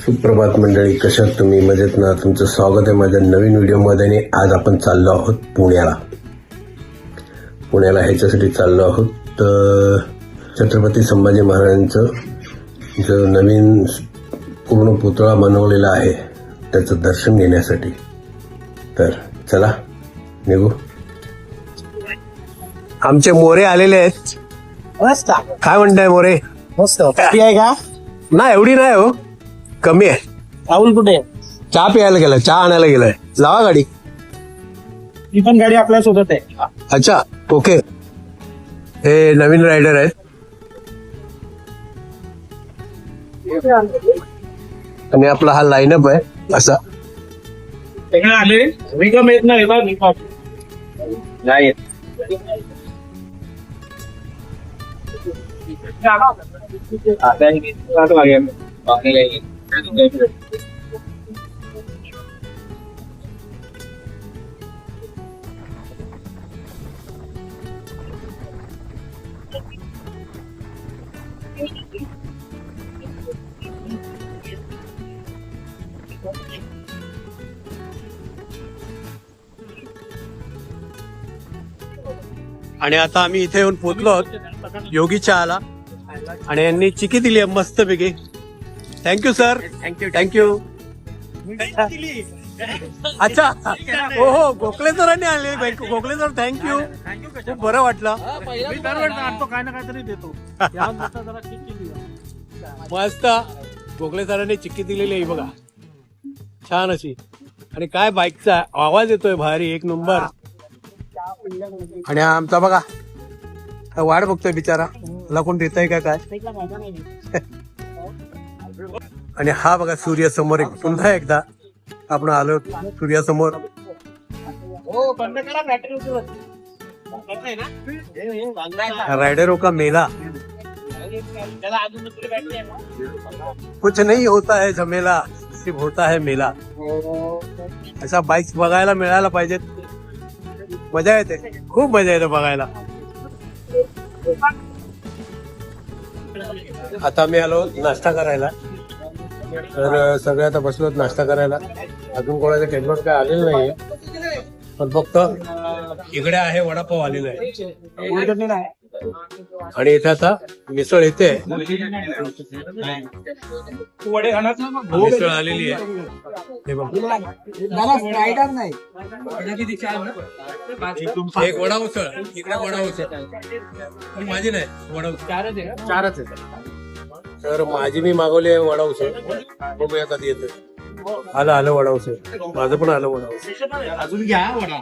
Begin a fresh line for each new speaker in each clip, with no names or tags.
सुप्रभात मंडळी, कशा आहात तुम्ही? मजेत ना? तुमचं स्वागत आहे माझ्या नवीन व्हिडिओमध्ये. आणि आज आपण चाललो आहोत पुण्याला ह्याच्यासाठी चाललो आहोत तर छत्रपती संभाजी महाराजांचं जो नवीन पूर्ण पुतळा बनवलेला आहे त्याचं दर्शन घेण्यासाठी. तर चला निघू. आमचे मोरे आलेले आहेत.
मस्त.
काय म्हणताय मोरे?
मस्त आहे का?
नाही, एवढी नाही हो, कमी आहे.
राहुल कुठे?
चहा प्यायला गेलाय, चहा आणायला गेलाय. लावा गाडी.
ही पण गाडी आपल्या सोबत आहे.
अच्छा, ओके. हे नवीन रायडर आहेत. आणि आपला हा लाईनअप आहे असा.
आले रिकम येत नाही नाही येत.
आणि आता आम्ही इथे येऊन पोहोचलो आहोत योगी चहाला. आणि यांनी चिकी दिली आहे मस्त पैकी. Thank you sir. थँक्यू. अच्छा, हो हो, गोखले सरांनी आणले. गोखले सर थँक्यू, खूप बरं वाटलं.
काय ना काहीतरी देतो.
मस्त. गोखले सरांनी चिक्की दिलेली आहे बघा, छान अशी. आणि काय बाईकचा आवाज येतोय भारी, एक नंबर. आणि हा आमचा बघा वाट बघतोय बिचारा, मला कोण देत आहे का काय. आणि हा बघा सूर्यासमोर पुन्हा एकदा आपण आलो सूर्यासमोर. राइडरों का मेला. कुछ नहीं होता है झमेला, सिर्फ होता है मेला. अशा बाईक्स बघायला मिळायला पाहिजेत. मजा येते, खूप मजा येते बघायला. आता मी आलो नाश्ता करायला. तर सगळे आता बसलोत नाश्ता करायला. अजून कोणाच्या टेबलवर काय आलेलं नाहीये, पण फक्त इकडे आहे वडापाव आलेला आहे. आणि इथे आता मिसळ येते, मिसळ आलेली आहे. हे बघ, एक वडा उसळ, इकडे वडा उसळ. पण माझी नाही, वडा उसळ चारच आहे. तर माझी मी मागवली आहे वडा उसळ. बघूया कधी येतं. आलं वडा उसळ. माझं पण आलं वडा उसळ.
अजून घ्या वडा.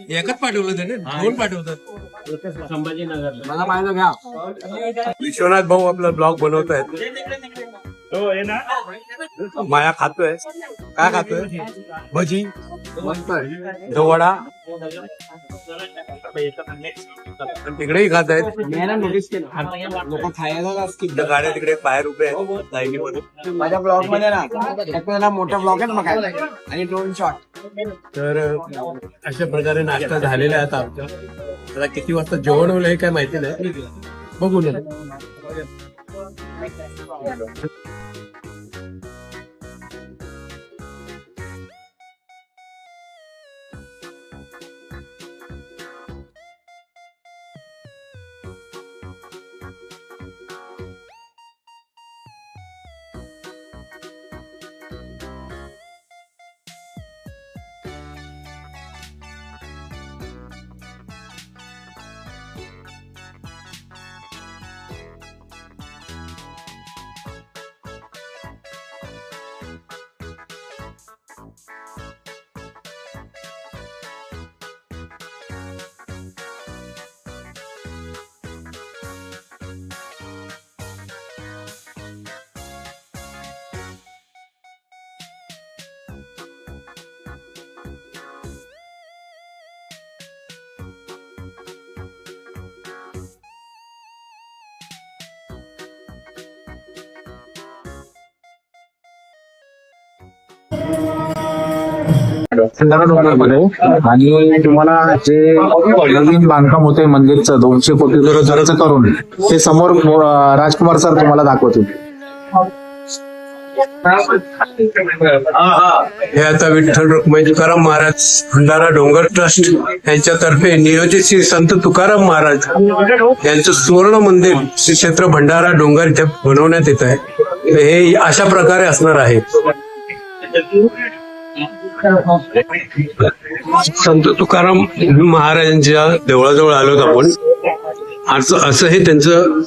एकच पाठवलं त्याने, दोन पाठवतात.
संभाजीनगर मला पाहिजे घ्या.
विश्वनाथ भाऊ आपला ब्लॉग बनवत आहेत. माया खातोय. काय खातोय? भजी, वडा. तिकडेही खात आहेत.
नोटीस केलं लोक खायला
गाड्या तिकडे बाहेर उभे आहेत लाईनीमध्ये.
माझ्या ब्लॉग मध्ये ना मोठा ब्लॉग आहे बघायला आणि ड्रोन शॉट.
तर अशा प्रकारे नाश्ता झालेला आहे आता आमचा. आता किती वाजता जेवण होईल हे काय माहिती नाही, बघू ना.
आणि तुम्हाला जे नवीन बांधकाम होते मंदिरचं 200 कोटी खर्च करून ते समोर राजकुमार सर तुम्हाला दाखवतील.
हे आता विठ्ठल रुक्माई तुकाराम महाराज भंडारा डोंगर ट्रस्ट यांच्यातर्फे नियोजित श्री संत तुकाराम महाराज यांचं सुवर्ण मंदिर श्री क्षेत्र भंडारा डोंगर इथे बनवण्यात येत आहे. हे अशा प्रकारे असणार आहे. संत तुकाराम महाराजांच्या देवळाजवळ आलोत आपण. असं हे त्यांचं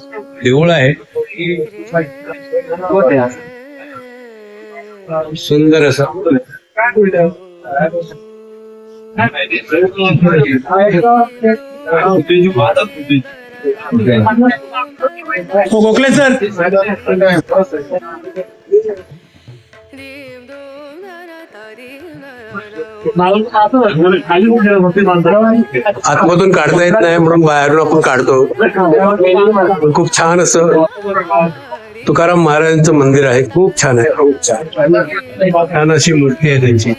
देऊळ आहे. सुंदर असं गोखले सर. आतमधून काढता येत नाही म्हणून बाहेरून आपण काढतो. खूप छान असं तुकाराम महाराजांचं मंदिर आहे. खूप छान आहे. खूप छान अशी मूर्ती आहे त्यांची.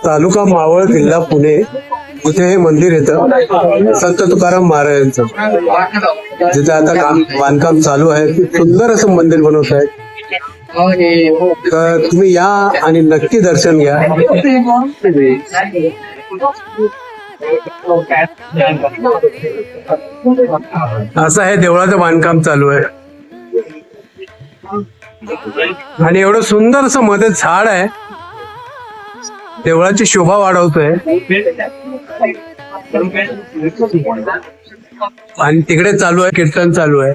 तालुका मावळ जिल्हा पुणे इथे हे मंदिर येतं संत तुकाराम महाराजांचं, जिथे आता बांधकाम चालू आहे. सुंदर असं मंदिर बनवत आहे. तर तुम्ही या आणि नक्की दर्शन घ्या. असं आहे देवळाचं बांधकाम चालू आहे. आणि एवढं सुंदर असं मध्ये झाड आहे, देवळाची शोभा वाढवतोय. आणि तिकडे चालू आहे कीर्तन चालू आहे.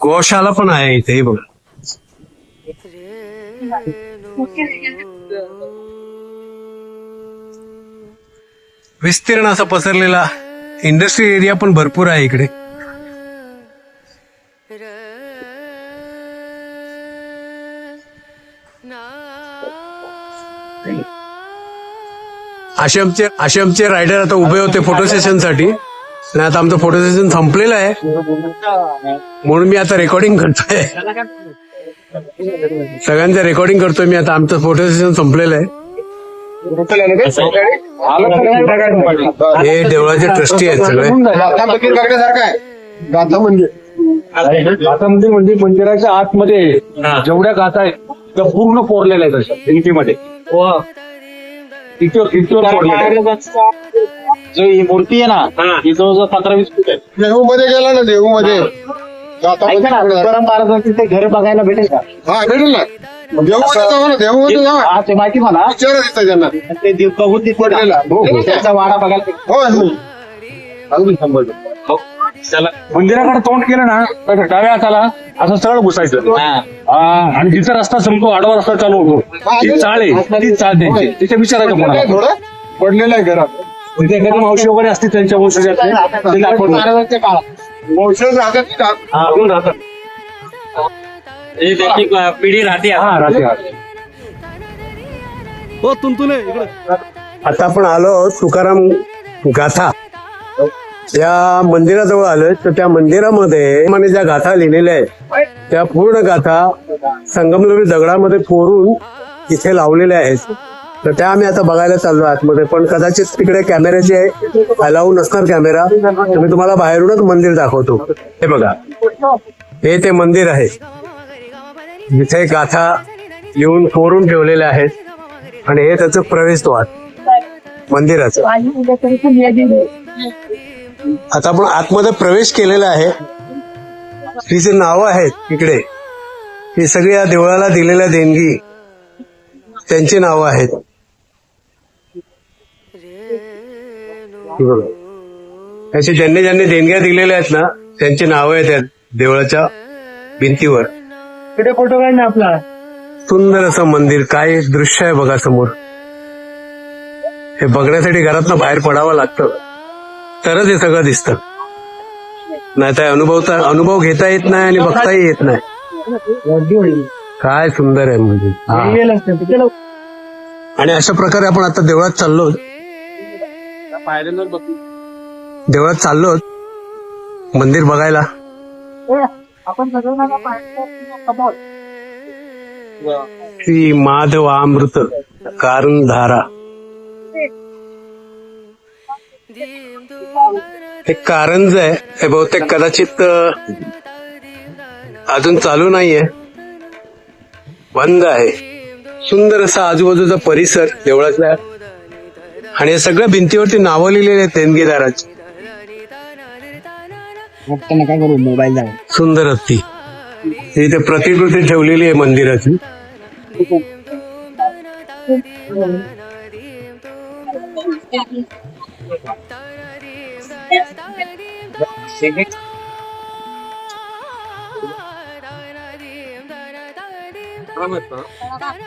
गौशाला पण आहे इथे बघ. विस्तीर्ण असा पसरलेला इंडस्ट्री एरिया पण भरपूर आहे इकडे. असे आमचे रायडर आता उभे होते फोटो सेशन साठी. आणि आता आमचं फोटो सेशन संपलेलं आहे म्हणून मी आता रेकॉर्डिंग करतोय. सगळ्यांचं रेकॉर्डिंग करतोय मी आता. आमचं फोटो सेशन संपलेलं आहे. हे देवळाचे ट्रस्टी आहेत सगळे.
गाथा मंदिर म्हणजे मंदिराच्या आतमध्ये जेवढ्या गाथा आहेत त्या पूर्ण कोरलेल्या आहेत अशा भिंतीमध्ये. जो ही मूर्ती आहे ना ही जवळजवळ 15-20 फूट आहे.
देहू मध्ये गेला ना, देहू मध्ये
तुकाराम महाराजांचे ते घर बघायला भेटेल का?
हा भेटेल ना. देहू मध्ये जाऊ ना, देहू मध्ये जाऊ.
हा ते माहिती मला.
विचारा तिथं त्यांना.
ते बघून तिथे त्याचा वाडा बघायला भेटेल.
हो
चला मंदिराकडे तोंड केलं ना तर डाव्या हाताला असं सरळ घुसायचं. आणि जिथं रस्ता संपतो आडवा रस्ता चालू होतो ती चाळ आहे, ती चाळ द्यायची. तिथे विचारायचं कोणाला.
थोडं पडलेलं आहे घरात.
तिथे एखादी मावशी वगैरे असते त्यांच्या वंशजातले ते दाखवतात.
वंशज राहतात.
पिढी राहते. हा राहते. हो
आता आपण आलो तुकाराम गाथा या मंदिराजवळ आलोय. तर त्या मंदिरामध्ये म्हणजे ज्या गाथा लिहिलेल्या आहेत त्या पूर्ण गाथा संगमरवरी दगडामध्ये कोरून इथे लावलेल्या आहेत. तर त्या आम्ही आता बघायला चाललो आतमध्ये. पण कदाचित तिकडे कॅमेऱ्याचे अलाऊ नसणार कॅमेरा, तर मी तुम्हाला बाहेरूनच मंदिर दाखवतो. हे बघा, हे ते मंदिर आहे जिथे गाथा लिहून कोरून ठेवलेल्या आहेत. आणि हे त्याचं प्रवेशद्वार मंदिराचं. आता आपण आतमध्ये प्रवेश केलेला आहे. ही जी नावं आहेत इकडे ही सगळी या देवळाला दिलेल्या देणगी त्यांची नावं आहेत. हे बघा. अशी ज्यांनी ज्यांनी देणग्या दिलेल्या आहेत ना त्यांची नावं आहेत त्या देवळाच्या भिंतीवर.
फोटो काढ ना आपला.
सुंदर असं मंदिर. काय दृश्य आहे बघा समोर. हे बघण्यासाठी घरातनं बाहेर पडावं लागतं तरच हे सगळं दिसतं. नाही तर अनुभव घेता येत नाही आणि बघताही येत नाही. काय सुंदर आहे म्हणजे. आणि अशा प्रकारे आपण आता देवळात चाललो. देवळात चाललो मंदिर बघायला. श्री माधवामृत कारंधारा. हे कारंज आहे. हे बहुतेक कदाचित अजून चालू नाहीये, बंद आहे. सुंदर असा आजूबाजूचा परिसर देवळातला. आणि हे सगळ्या भिंतीवरती नावं लिहिलेली आहेत देणगीदाराची.
काय करू मोबाईल
सुंदर असती. इथे प्रतिकृती ठेवलेली आहे मंदिराची.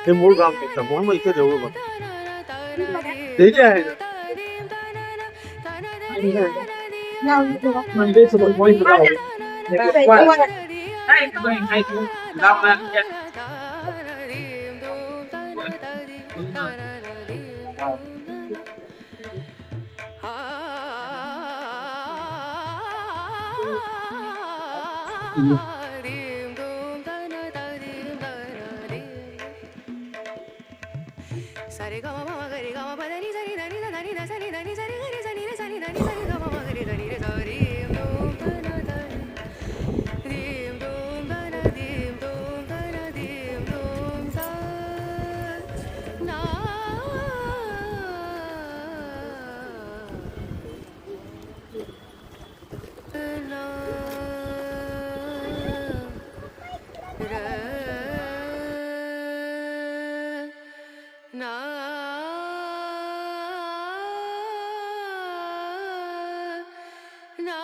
हे मूळ गाव म्हणून मग इथे जवळ बघ ते जे आहे
सारे गामा मामा गरे गामा पदनी सनी धनी धनी धनी धनी सनी गरे सनी रे सनी धनी सनी गामा मामा गरे धनी रे सरी दोम धना धनी दीम दोम धना दीम दोम धना दीम दोम सा ना ना ना ना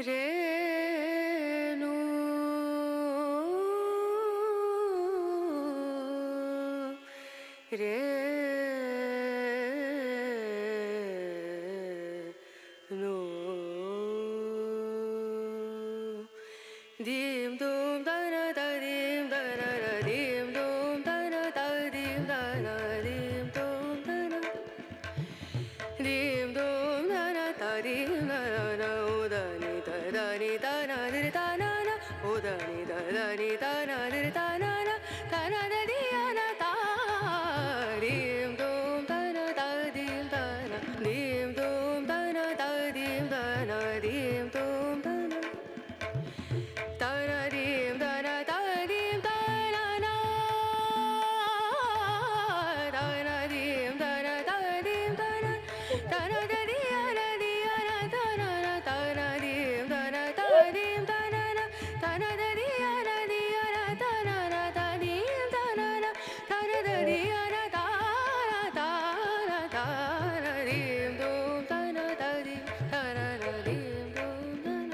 रे नु रे नु दीम दोम दना दीम दना दीम दोम दना दीम दना दीम दोम दना दीम दोम दना दीम दना उदनी दनी दना दिर दना उदनी दनी दना दिर दना दना दियाना ता दीम दोम दना दीम दना दीम दोम दना दीम दना दीम दोम दना तनदीम दना तदीम दना तनदीम दना तदीम दना तनदीयाना दियाना तनना तनदीम दना तदीम दना तनदीयाना दियाना तनना तदीम दना तनदीयाना ताना ताना तनदीम दोम दना तदीम तनदीम दोम दना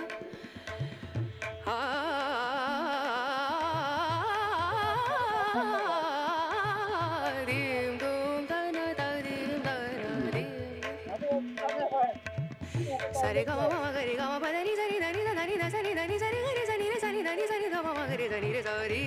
दीम दोम दना दीम दना दीम सारे गामा मामा गरे गामा पदनी सनी धनी धनी सनी धनी सनी गरे सनी रे सनी धनी सनी गामा मामा गरे धनी रे सरी